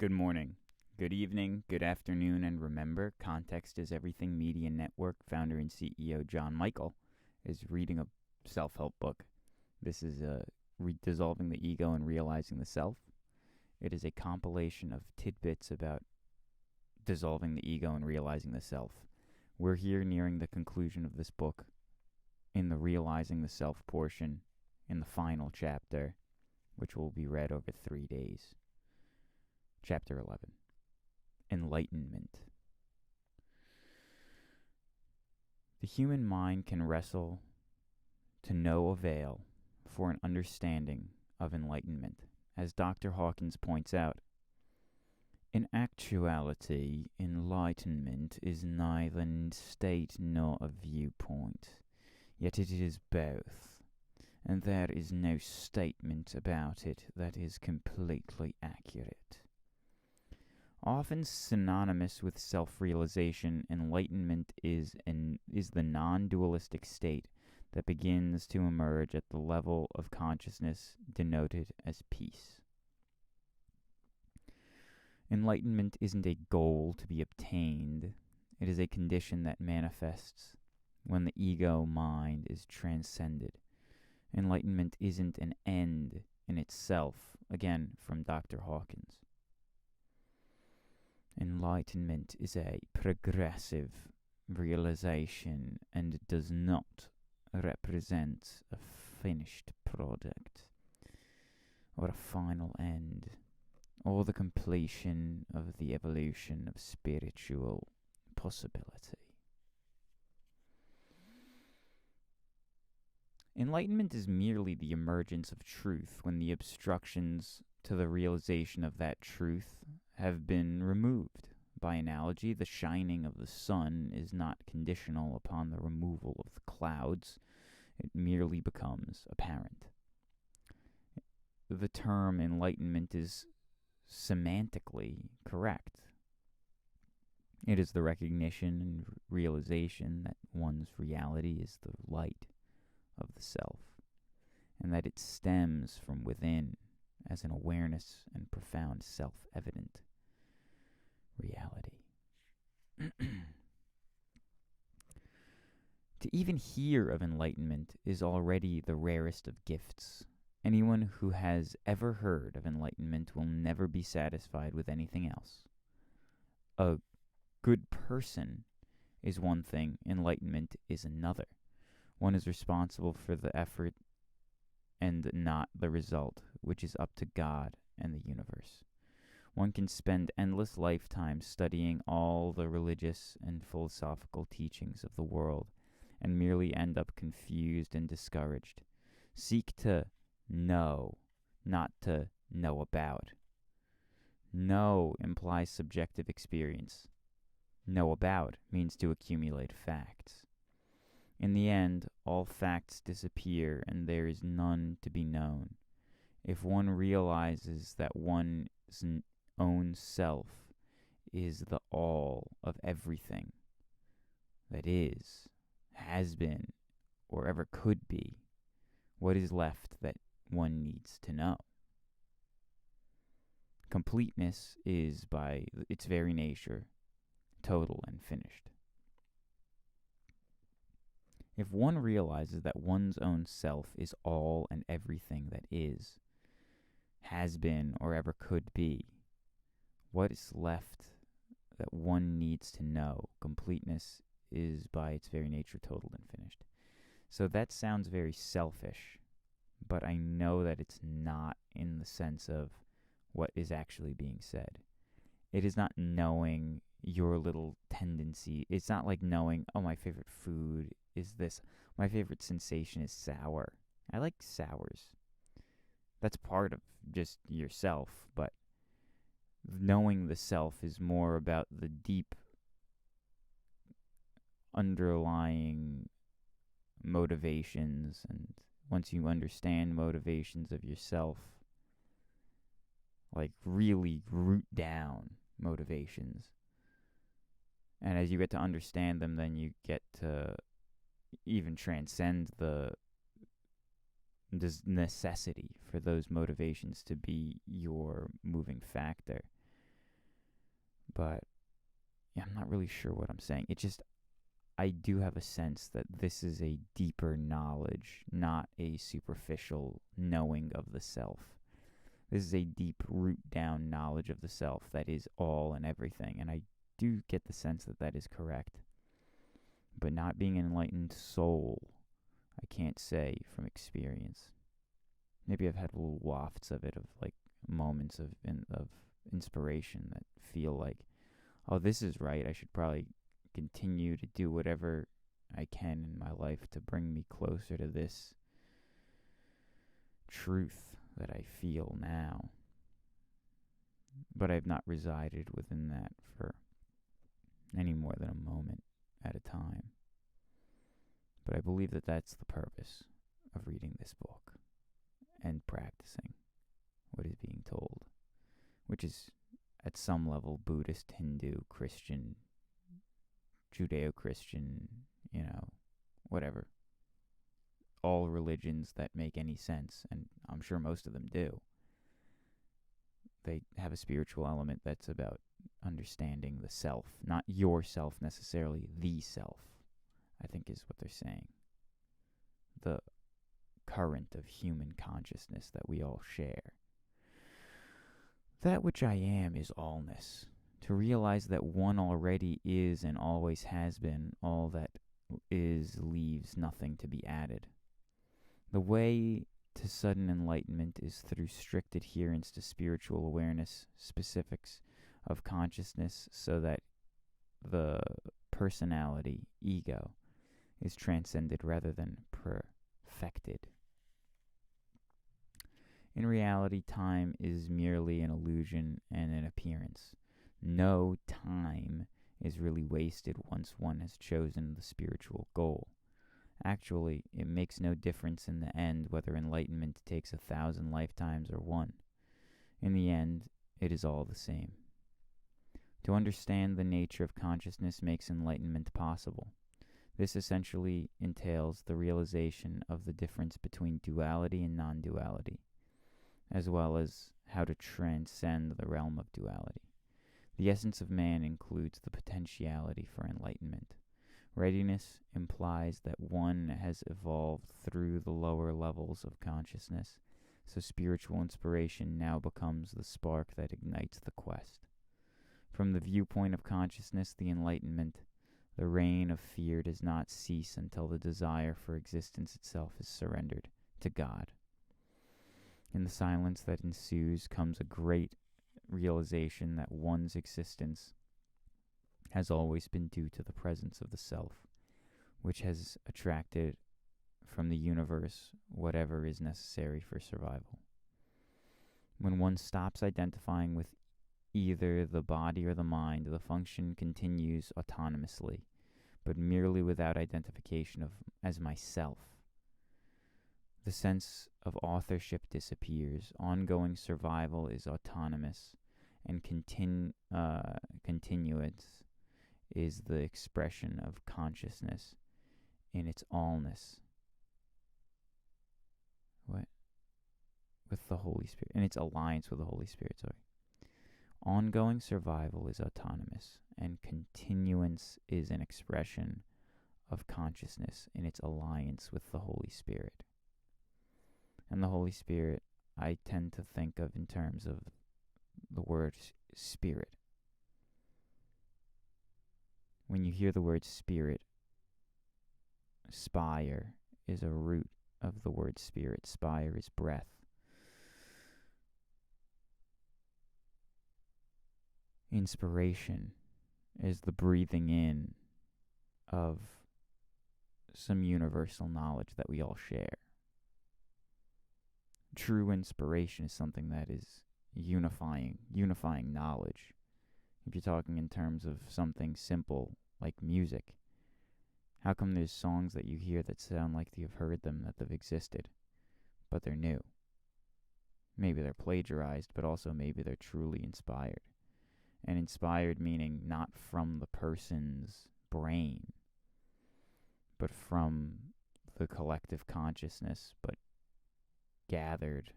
Good morning, good evening, good afternoon, and remember, Context is Everything Media Network founder and CEO John Michael is reading a self-help book. This is Dissolving the Ego and Realizing the Self. It is a compilation of tidbits about dissolving the ego and realizing the self. We're here nearing the conclusion of this book in the Realizing the Self portion in the final chapter, which will be read over 3 days. Chapter 11, Enlightenment. The human mind can wrestle to no avail for an understanding of enlightenment, as Dr. Hawkins points out. In actuality, enlightenment is neither a state nor a viewpoint, yet it is both, and there is no statement about it that is completely accurate. Often synonymous with self-realization, enlightenment is the non-dualistic state that begins to emerge at the level of consciousness denoted as peace. Enlightenment isn't a goal to be obtained. It is a condition that manifests when the ego mind is transcended. Enlightenment isn't an end in itself, again from Dr. Hawkins. Enlightenment is a progressive realization and does not represent a finished product or a final end or the completion of the evolution of spiritual possibility. Enlightenment is merely the emergence of truth when the obstructions to the realization of that truth have been removed. By analogy, the shining of the sun is not conditional upon the removal of the clouds. It merely becomes apparent. The term enlightenment is semantically correct. It is the recognition and realization that one's reality is the light of the self, and that it stems from within as an awareness and profound self-evident reality. To even hear of enlightenment is already the rarest of gifts. Anyone who has ever heard of enlightenment will never be satisfied with anything else. A good person is one thing, enlightenment is another. One is responsible for the effort and not the result, which is up to God and the universe. One can spend endless lifetimes studying all the religious and philosophical teachings of the world and merely end up confused and discouraged. Seek to know, not to know about. Know implies subjective experience. Know about means to accumulate facts. In the end, all facts disappear and there is none to be known. If one realizes that one's own self is the all of everything that is, has been, or ever could be, what is left that one needs to know? Completeness is, by its very nature, total and finished. If one realizes that one's own self is all and everything that is, has been, or ever could be, what is left that one needs to know? Completeness is, by its very nature, total and finished. So that sounds very selfish, but I know that it's not in the sense of what is actually being said. It is not knowing your little tendency. It's not like knowing, oh, my favorite food is this. My favorite sensation is sour. I like sours. That's part of just yourself, but knowing the self is more about the deep underlying motivations, and once you understand motivations of yourself, like really root down motivations, and as you get to understand them, then you get to even transcend the necessity for those motivations to be your moving factor. But yeah, I'm not really sure what I'm saying. I do have a sense that this is a deeper knowledge, not a superficial knowing of the self. This is a deep root down knowledge of the self that is all and everything. And I do get the sense that that is correct. But not being an enlightened soul, I can't say from experience. Maybe I've had little wafts of it, of like moments of inspiration that feel like, oh, this is right. I should probably continue to do whatever I can in my life to bring me closer to this truth that I feel now. But I've not resided within that for any more than a moment at a time. But I believe that that's the purpose of reading this book and practicing what is being told, which is at some level Buddhist, Hindu, Christian, Judeo-Christian, whatever. All religions that make any sense, and I'm sure most of them do. They have a spiritual element that's about understanding the self, not yourself necessarily, the self, I think is what they're saying. The current of human consciousness that we all share. That which I am is allness. To realize that one already is and always has been, all that is leaves nothing to be added. The way to sudden enlightenment is through strict adherence to spiritual awareness specifics of consciousness, so that the personality, ego, is transcended rather than perfected. In reality, time is merely an illusion and an appearance. No time is really wasted once one has chosen the spiritual goal. Actually, it makes no difference in the end whether enlightenment takes 1,000 lifetimes or one. In the end, it is all the same. To understand the nature of consciousness makes enlightenment possible. This essentially entails the realization of the difference between duality and non-duality, as well as how to transcend the realm of duality. The essence of man includes the potentiality for enlightenment. Readiness implies that one has evolved through the lower levels of consciousness, so spiritual inspiration now becomes the spark that ignites the quest. From the viewpoint of consciousness, the enlightenment, the reign of fear does not cease until the desire for existence itself is surrendered to God. In the silence that ensues comes a great realization that one's existence has always been due to the presence of the self, which has attracted from the universe whatever is necessary for survival. When one stops identifying with either the body or the mind, the function continues autonomously, but merely without identification as myself. The sense of authorship disappears. Ongoing survival is autonomous, and continuance is the expression of consciousness in its allness. With the Holy Spirit, in its alliance with the Holy Spirit, Ongoing survival is autonomous, and continuance is an expression of consciousness in its alliance with the Holy Spirit. And the Holy Spirit, I tend to think of in terms of the word spirit. When you hear the word spirit, spire is a root of the word spirit. Spire is breath. Inspiration is the breathing in of some universal knowledge that we all share. True inspiration is something that is unifying knowledge. If you're talking in terms of something simple like music, how come there's songs that you hear that sound like you've heard them, that they've existed, but they're new? Maybe they're plagiarized, but also maybe they're truly inspired. And inspired meaning not from the person's brain, but from the collective consciousness, but gathered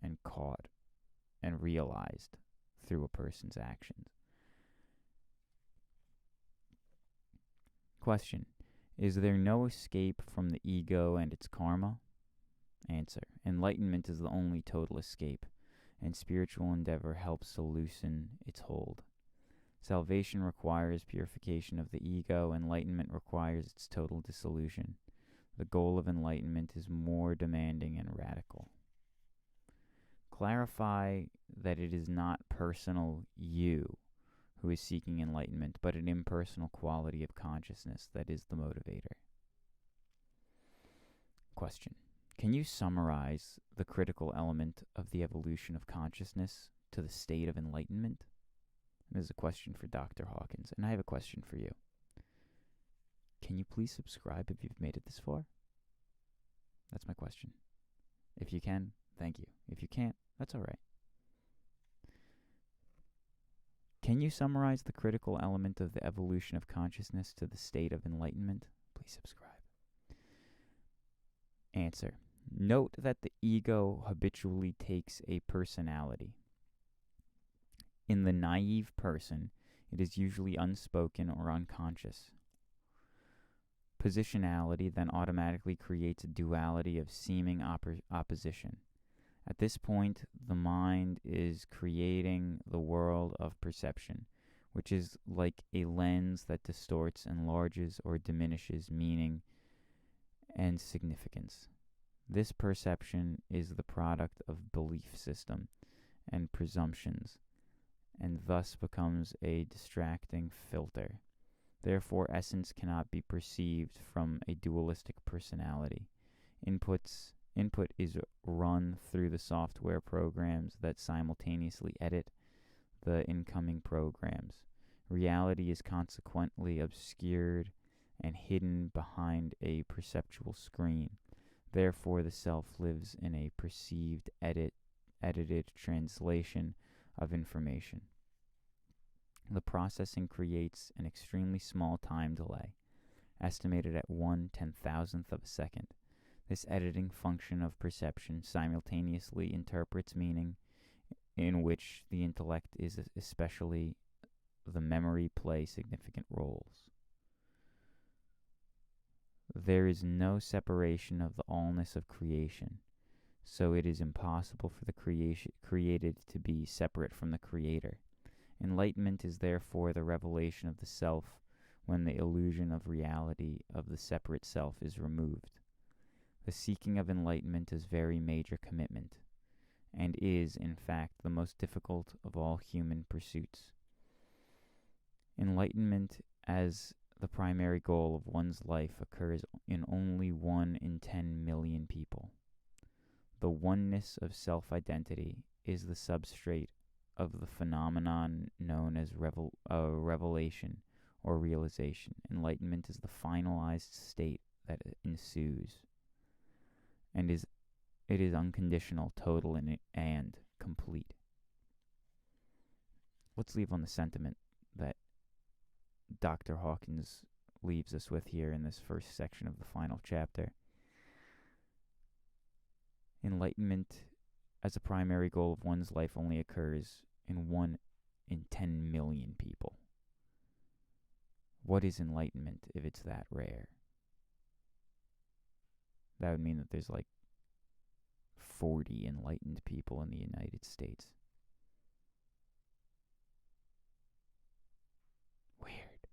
and caught and realized through a person's actions. Question: is there no escape from the ego and its karma? Answer: enlightenment is the only total escape, and spiritual endeavor helps to loosen its hold. Salvation requires purification of the ego. Enlightenment requires its total dissolution. The goal of enlightenment is more demanding and radical. Clarify that it is not personal you who is seeking enlightenment, but an impersonal quality of consciousness that is the motivator. Question: can you summarize the critical element of the evolution of consciousness to the state of enlightenment? This is a question for Dr. Hawkins, and I have a question for you. Can you please subscribe if you've made it this far? That's my question. If you can, thank you. If you can't, that's all right. Can you summarize the critical element of the evolution of consciousness to the state of enlightenment? Please subscribe. Answer: note that the ego habitually takes a personality. In the naive person, it is usually unspoken or unconscious. Positionality then automatically creates a duality of seeming opposition. At this point, the mind is creating the world of perception, which is like a lens that distorts, enlarges, or diminishes meaning and significance. This perception is the product of belief system and presumptions, and thus becomes a distracting filter. Therefore, essence cannot be perceived from a dualistic personality. Input is run through the software programs that simultaneously edit the incoming programs. Reality is consequently obscured and hidden behind a perceptual screen. Therefore, the self lives in a perceived edited translation of information. The processing creates an extremely small time delay, estimated at 1/10,000th of a second. This editing function of perception simultaneously interprets meaning, in which the intellect is especially the memory play significant roles. There is no separation of the allness of creation, so it is impossible for the created to be separate from the creator. Enlightenment is therefore the revelation of the self when the illusion of reality of the separate self is removed. The seeking of enlightenment is very major commitment, and is, in fact, the most difficult of all human pursuits. Enlightenment as the primary goal of one's life occurs in only 1 in 10 million people. The oneness of self-identity is the substrate of the phenomenon known as revelation or realization. Enlightenment is the finalized state that ensues, and it is unconditional, total, and complete. Let's leave on the sentiment that Dr. Hawkins leaves us with here in this first section of the final chapter. Enlightenment as a primary goal of one's life only occurs in 1 in 10 million people. What is enlightenment if it's that rare? That would mean that there's like 40 enlightened people in the United States. Weird.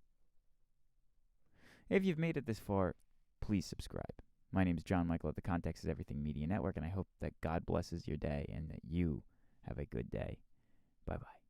If you've made it this far, please subscribe. My name is John Michael at the Context is Everything Media Network, and I hope that God blesses your day and that you have a good day. Bye-bye.